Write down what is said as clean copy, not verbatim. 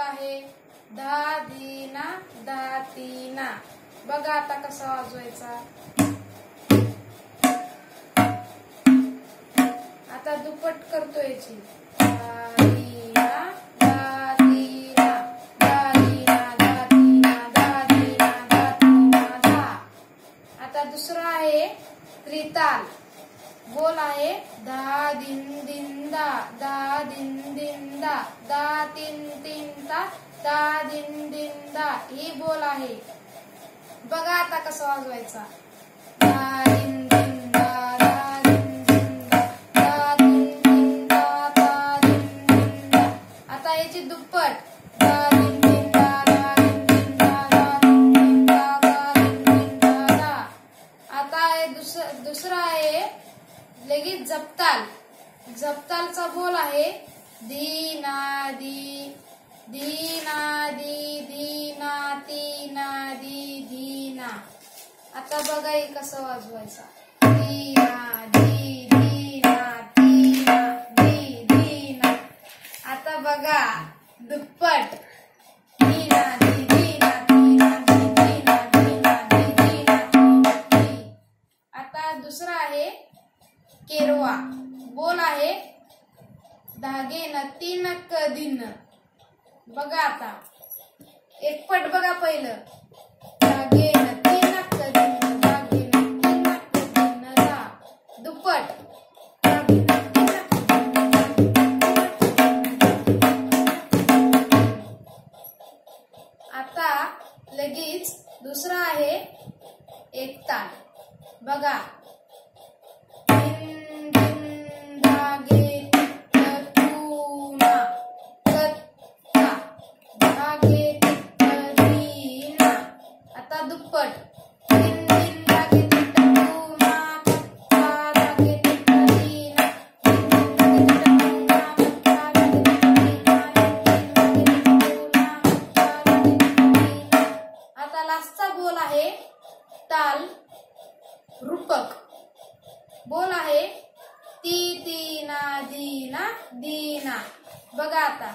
आहे धा धीना धा तीना. बघा आता कसा वाजवायचा. आता दुप्पट करतो याची. धा धीना धा तीना धा धीना धा तीना धा धीना धा तीना धा. आता दुसरा आहे त्रिताल. बोल आहे धा दिन दिन दा धा दिन दिन दा धा तीन तीन दा धा दिन दिन दा. ही बोल आहे. बघा आता कसं वाजवायचा. धा दिन दिन दा धा दिन दिन दा धा दिन दिन दा धा दिन दिन दा. आता याची दुप्पट धा दिन दिन दा धा दिन दिन दा धा दिन दिन दा धा दिन दिन दा धा. आता दुसरा आहे लगेच जपताल. जपतालचा बोल आहे धीना दी धीना दी धीना तीना दी धीना. आता बघा हे कसं वाजवायचा. धीना दी धीना तीना दी धीना. आता बघा दुप्पट धीना दी धीना तीना दी धीना धीना दी धीना दी. आता दुसरा आहे केरवा. बोल आहे धागेन तीन कधीन. बघा आता एकपट बघा पहिलं. धागेन तीन कधीन धागेन तीन कधीन धा. दुप्पट धागेन तीन कधीन. आता लगेच दुसरा आहे एकताल. बघा दुप्पट दिन दिन धागे टूना कत्ता धागे टूना आता लास्टचा बोल आहे ताल रूपक. बोल आहे ती तीना दीना दीना. बघा आता